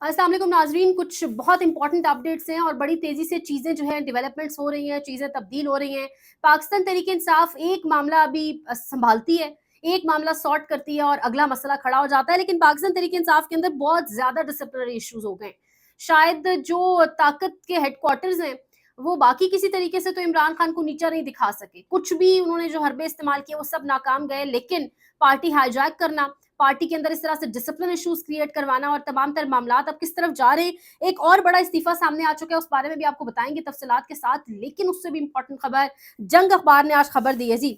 अस्सलाम वालेकुम नाज़रीन, कुछ बहुत इंपॉर्टेंट अपडेट्स हैं और बड़ी तेज़ी से चीज़ें जो हैं डेवलपमेंट्स हो रही हैं, चीज़ें तब्दील हो रही हैं। पाकिस्तान तहरीक-ए-इंसाफ एक मामला अभी सँभालती है, एक मामला सॉर्ट करती है और अगला मसला खड़ा हो जाता है, लेकिन पाकिस्तान तहरीक-ए-इंसाफ के अंदर बहुत ज़्यादा डिसिप्लिनरी इश्यूज़ हो गए हैं। शायद जो ताकत के हेडक्वार्टर्स हैं, वो बाकी किसी तरीके से तो इमरान खान को नीचा नहीं दिखा सके। कुछ भी उन्होंने जो हरबे इस्तेमाल किए, वो सब नाकाम गए, लेकिन पार्टी हाईजैक करना, पार्टी के अंदर इस तरह से डिसिप्लिन इश्यूज क्रिएट करवाना और तमाम तर मामलात अब किस तरफ जा रहे हैं। एक और बड़ा इस्तीफा सामने आ चुका है, उस बारे में भी आपको बताएंगे तफसीलात के साथ, लेकिन उससे भी इंपॉर्टेंट खबर जंग अखबार ने आज खबर दी है जी।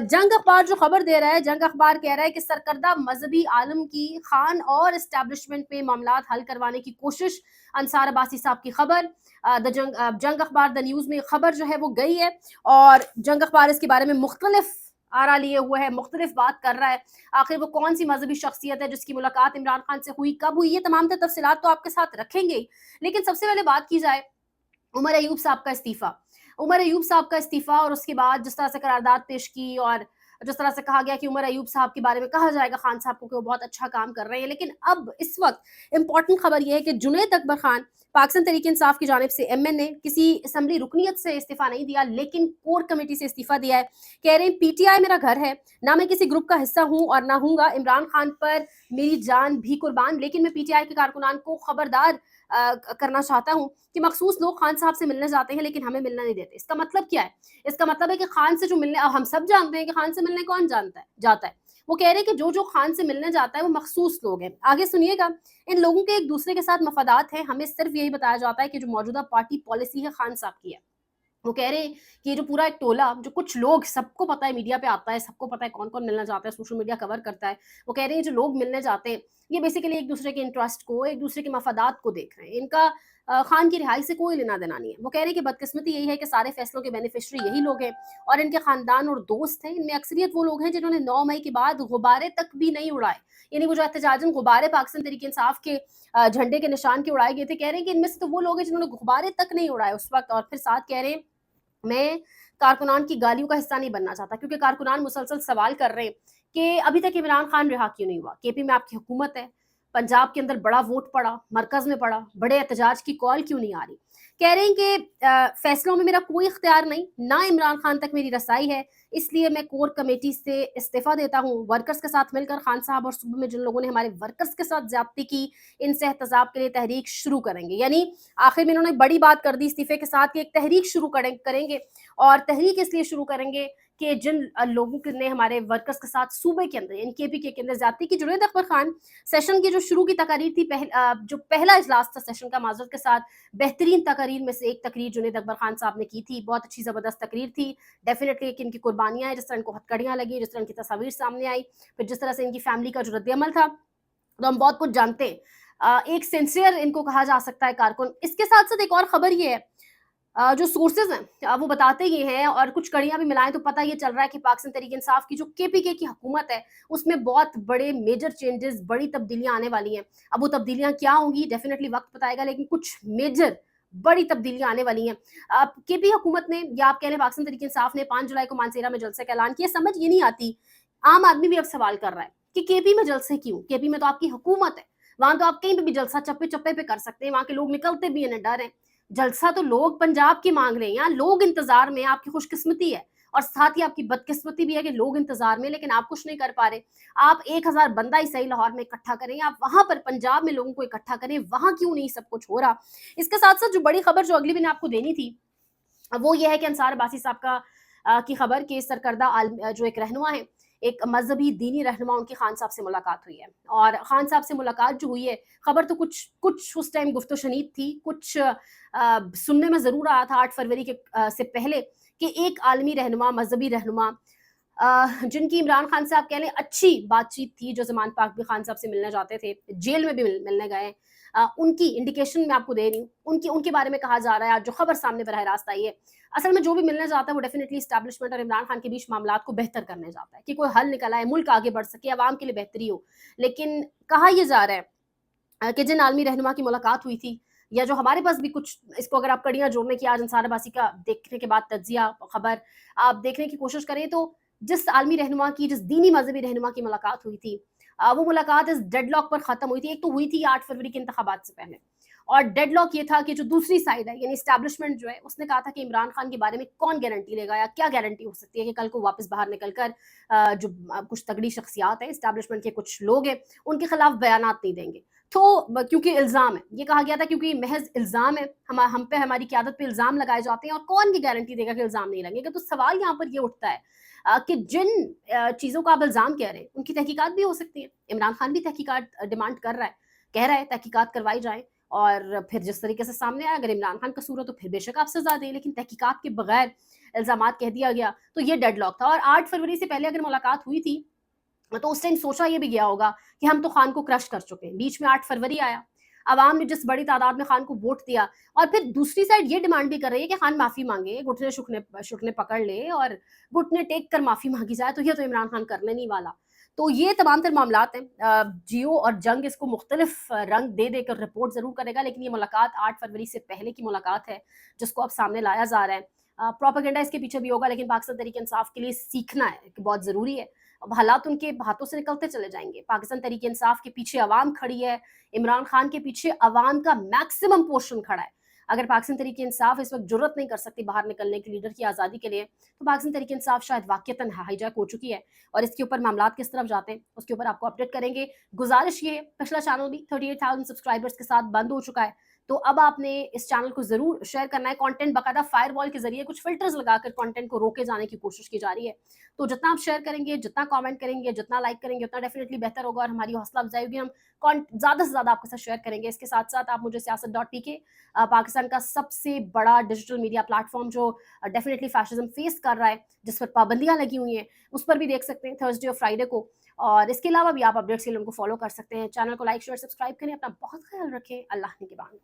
जंग अखबार जो खबर दे रहा है, जंग अखबार कह रहा है कि सरकर्दा मजहबी आलम की खान और इस्टेब्लिशमेंट में मामलात हल करवाने की कोशिश। अंसार अब्बासी साहब की खबर जंग अखबार द न्यूज में खबर जो है वो गई है और जंग अखबार इसके बारे में मुख्तलिफ आरा लिए हुए है, मुख्तलिफ बात कर रहा है। आखिर वो कौन सी मजहबी शख्सियत है जिसकी मुलाकात इमरान खान से हुई, कब हुई, ये तमाम तफसीलात तो आपके साथ रखेंगे ही। लेकिन सबसे पहले बात की जाए उमर अयूब साहब का इस्तीफा। उमर अयूब साहब का इस्तीफा और उसके बाद जिस तरह से करारदाद पेश की और जिस तरह से कहा गया कि उमर अयूब साहब के बारे में कहा जाएगा खान साहब को कि वो बहुत अच्छा काम कर रहे हैं, लेकिन अब इस वक्त इंपॉर्टेंट खबर यह है कि जुनैद अकबर खान पाकिस्तान तहरीक इंसाफ की जानिब से एमएन ने किसी असम्बली रुकनीत से इस्तीफा नहीं दिया, लेकिन कोर कमेटी से इस्तीफा दिया है। कह रहे हैं पीटीआई मेरा घर है, ना मैं किसी ग्रुप का हिस्सा हूं और ना हूंगा। इमरान खान पर मेरी जान भी कुर्बान, लेकिन मैं पीटीआई के कारकुनान को खबरदार करना चाहता हूं कि मखसूस लोग खान साहब से मिलने जाते हैं लेकिन हमें मिलना नहीं देते। इसका मतलब क्या है? इसका मतलब है कि खान से जो मिलने, अब हम सब जानते हैं कि खान से मिलने कौन जानता है जाता है। वो कह रहे हैं कि जो जो खान से मिलने जाता है वो मखसूस लोग हैं। आगे सुनिएगा, इन लोगों के एक दूसरे के साथ मफादात हैं, हमें सिर्फ यही बताया जाता है कि जो मौजूदा पार्टी पॉलिसी है खान साहब की है। वो कह रहे हैं कि ये जो पूरा एक टोला, जो कुछ लोग, सबको पता है, मीडिया पे आता है, सबको पता है कौन कौन मिलना चाहता है, सोशल मीडिया कवर करता है। वो कह रहे हैं जो लोग मिलने जाते हैं ये बेसिकली एक दूसरे के इंटरेस्ट को, एक दूसरे के मफादात को देख रहे हैं। इनका खान की रिहाई से कोई लेना देना नहीं है। वो कह रहे हैं कि बदकिस्मती यही है कि सारे फैसलों के बेनिफिशरी यही लोग हैं और इनके खानदान और दोस्त हैं। इनमें अक्सरियत वो लोग हैं जिन्होंने 9 मई के बाद गुब्बारे तक भी नहीं उड़ाए, यानी वो जो एहतजाजन गुब्बारे पाकिस्तान तहरीक इंसाफ के झंडे के निशान के उड़ाए गए थे। कह रहे हैं कि इनमें से तो वो लोग हैं जिन्होंने गुब्बारे तक नहीं उड़ाए उस वक्त। और फिर साथ कह रहे हैं मैं कारकुनान की गालियों का हिस्सा नहीं बनना चाहता, क्योंकि कारकुनान मुसलसल सवाल कर रहे हैं कि अभी तक इमरान खान रिहा क्यों नहीं हुआ। केपी में आपकी हुकूमत है, पंजाब के अंदर बड़ा वोट पड़ा, मरकज में पड़ा, बड़े एहतजाज की कॉल क्यों नहीं आ रही। कह रहे हैं कि फैसलों में मेरा कोई इख्तियार नहीं, ना इमरान खान तक मेरी रसाई है, इसलिए मैं कोर कमेटी से इस्तीफा देता हूँ। वर्कर्स के साथ मिलकर खान साहब और सूबे में जिन लोगों ने हमारे वर्कर्स के साथ ज्यादती की, इनसे एहतजाब के लिए तहरीक शुरू करेंगे। यानी आखिर में इन्होंने बड़ी बात कर दी इस्तीफे के साथ कि एक तहरीक शुरू करेंगे और तहरीक इसलिए शुरू करेंगे कि जिन लोगों ने हमारे वर्कर्स के साथ सूबे के अंदर यानी केपीके के अंदर ज्यादती की। जुनैद अकबर खान सेशन की जो शुरू की तकारीर थी, जो पहला इजलास था सेशन का, माजरत के साथ, बेहतरीन तकारीर में से एक तकरीर जुनैद अकबर खान साहब ने की थी। बहुत अच्छी जबरदस्त तकरीर थी डेफिनेटली, कि इनकी कुर्बानियां हैं, जिस तरह इनको हथकड़ियां लगी, जिस तरह इनकी तस्वीर सामने आई, फिर जिस तरह से इनकी फैमिली का जो रद्द अमल था, तो हम बहुत कुछ जानते हैं। एक सिंसियर इनको कहा जा सकता है कारकुन। इसके साथ साथ एक और खबर ये है, जो सोर्सेज हैं वो बताते ये हैं, और कुछ कड़ियां भी मिलाएं तो पता ये चल रहा है कि पाकिस्तान तहरीक इंसाफ की जो केपीके की हुकूमत है उसमें बहुत बड़े मेजर चेंजेस, बड़ी तब्दीलियां आने वाली हैं। अब वो तब्दीलियां क्या होंगी डेफिनेटली वक्त बताएगा, लेकिन कुछ मेजर बड़ी तब्दीलियां आने वाली हैं। अब केपी हुकूमत ने, या आप कह लें पाकिस्तान तहरीक इंसाफ ने, 5 जुलाई को मानसेरा में जलसे का ऐलान किया। समझ ये नहीं आती, आम आदमी भी अब सवाल कर रहा है कि केपी में जलसे क्यों? केपी में तो आपकी हुकूमत है, वहां तो आप कहीं पे भी जलसा चप्पे चप्पे पे कर सकते हैं, वहां के लोग निकलते भी हैं, डर है। जलसा तो लोग पंजाब की मांग रहे हैं, यहाँ लोग इंतजार में, आपकी खुशकिस्मती है और साथ ही आपकी बदकिस्मती भी है कि लोग इंतजार में, लेकिन आप कुछ नहीं कर पा रहे। आप 1000 बंदा ही सही लाहौर में इकट्ठा करें, आप वहां पर पंजाब में लोगों को इकट्ठा करें, वहां क्यों नहीं सब कुछ हो रहा। इसके साथ साथ जो बड़ी खबर जो अगली मैंने आपको देनी थी वो ये है कि अंसार अब्बासी साहब का की खबर कि सरकर्दा जो एक रहनुमा है, एक मजहबी दीनी रहनुमा, उनकी खान साहब से मुलाकात हुई है। और खान साहब से मुलाकात जो हुई है, खबर तो कुछ कुछ उस टाइम गुफ्तो शनीद थी, कुछ सुनने में जरूर आया था 8 फरवरी के से पहले, कि एक आलमी रहनुमा, मजहबी रहनुमा, जिनकी इमरान खान से आप कह लें अच्छी बातचीत थी, जो जमान पाक भी खान साहब से मिलने जाते थे, जेल में भी मिलने गए, उनकी इंडिकेशन मैं आपको दे रही हूँ, उनके बारे में कहा जा रहा है। आज जो खबर सामने बरह रास्त आई है, असल में जो भी मिलने जाता है वो डेफिनेटली स्टैब्लिशमेंट और इमरान खान के बीच मामलात को बेहतर करने जाता है, कि कोई हल निकल आए, मुल्क आगे बढ़ सके, आवाम के लिए बेहतरी हो। लेकिन कहा यह जा रहा है कि जिन आलमी रहनुमा की मुलाकात हुई थी, या जो हमारे पास भी कुछ, इसको अगर आप कड़ियां जोड़ने की, आज अंसार अब्बासी का देखने के बाद तज्जिया खबर आप देखने की कोशिश करें, तो जिस आलमी रहनुमा की, जिस दीनी मजहबी रहनुमा की मुलाकात हुई थी, वो मुलाकात इस डेडलॉक पर ख़त्म हुई थी। एक तो हुई थी 8 फरवरी के इंतखाबात से पहले, और डेडलॉक ये था कि जो दूसरी साइड है यानी एस्टैब्लिशमेंट जो है, उसने कहा था कि इमरान खान के बारे में कौन गारंटी लेगा या क्या गारंटी हो सकती है कि कल को वापस बाहर निकल कर जो कुछ तगड़ी शख्सियात है एस्टैब्लिशमेंट के, कुछ लोग हैं, उनके खिलाफ बयानात नहीं देंगे। तो क्योंकि इल्ज़ाम है, ये कहा गया था क्योंकि महज इल्ज़ाम है, हम पे, हमारी क़यादत पे इल्ज़ाम लगाए जाते हैं और कौन की गारंटी देगा कि इल्ज़ाम नहीं लगेगा। तो सवाल यहाँ पर ये उठता है कि जिन चीज़ों का आप इल्ज़ाम कह रहे हैं, उनकी तहकीकात भी हो सकती है। इमरान खान भी तहकीकात डिमांड कर रहा है, कह रहा है तहकीकात करवाई जाए, और फिर जिस तरीके से सामने आया, अगर इमरान खान कसूर हो तो फिर बेशक आप सज़ा दें, लेकिन तहकीकात के बगैर इल्ज़ामात कह दिया गया, तो ये डेडलॉक था। और 8 फरवरी से पहले अगर मुलाकात हुई थी, तो उस टाइम सोचा ये भी गया होगा कि हम तो खान को क्रश कर चुके हैं। बीच में 8 फरवरी आया, अवाम ने जिस बड़ी तादाद में खान को वोट दिया, और फिर दूसरी साइड ये डिमांड भी कर रही है कि खान माफ़ी मांगे, घुटने शुकने पकड़ ले और घुटने टेक कर माफ़ी मांगी जाए, तो ये तो इमरान खान करने नहीं वाला। तो ये तमाम तर मामलात हैं। जियो और जंग इसको मुख्तलिफ रंग दे देकर रिपोर्ट ज़रूर करेगा, लेकिन ये मुलाकात 8 फरवरी से पहले की मुलाकात है जिसको अब सामने लाया जा रहा है। प्रोपेगेंडा इसके पीछे भी होगा, लेकिन पाकिस्तान तहरीक इंसाफ के लिए सीखना है कि बहुत ज़रूरी है। अब हालात उनके हाथों से निकलते चले जाएंगे। पाकिस्तान तहरीक इंसाफ के पीछे अवाम खड़ी है, इमरान खान के पीछे अवाम का मैक्सिमम पोर्शन खड़ा है। अगर पाकिस्तान तहरीक इंसाफ इस वक्त जुर्रत नहीं कर सकती बाहर निकलने की लीडर की आज़ादी के लिए, तो पाकिस्तान तहरीक इंसाफ शायद वाक़यतन हाईजैक हो चुकी है, और इसके ऊपर मामलात किस तरफ जाते हैं उसके ऊपर आपको अपडेट करेंगे। गुजारिश ये, पिछला चैनल भी 38,000 सब्सक्राइबर्स के साथ बंद हो चुका है, तो अब आपने इस चैनल को ज़रूर शेयर करना है। कंटेंट बाकायदा फायरवॉल के ज़रिए कुछ फ़िल्टर्स लगाकर कंटेंट को रोके जाने की कोशिश की जा रही है। तो जितना आप शेयर करेंगे, जितना कमेंट करेंगे, जितना लाइक करेंगे, उतना डेफिनिटली बेहतर होगा और हमारी हौसला अफजाई होगी। हम ज़्यादा से ज़्यादा आपके साथ शेयर करेंगे। इसके साथ-साथ आप मुझे siyaasat.pk, पाकिस्तान का सबसे बड़ा डिजिटल मीडिया प्लेटफ़ॉर्म जो डेफिनिटली फ़ैशिज़्म फ़ेस कर रहा है, जिस पर पाबंदियाँ लगी हुई हैं, उस पर भी देख सकते हैं थर्सडे और फ्राइडे को। और इसके अलावा भी आप अपडेट्स के लिए उनको फ़ॉलो कर सकते हैं। चैनल को लाइक, शेयर, सब्सक्राइब करें। अपना बहुत ख़्याल रखें। अल्लाह निगहबान।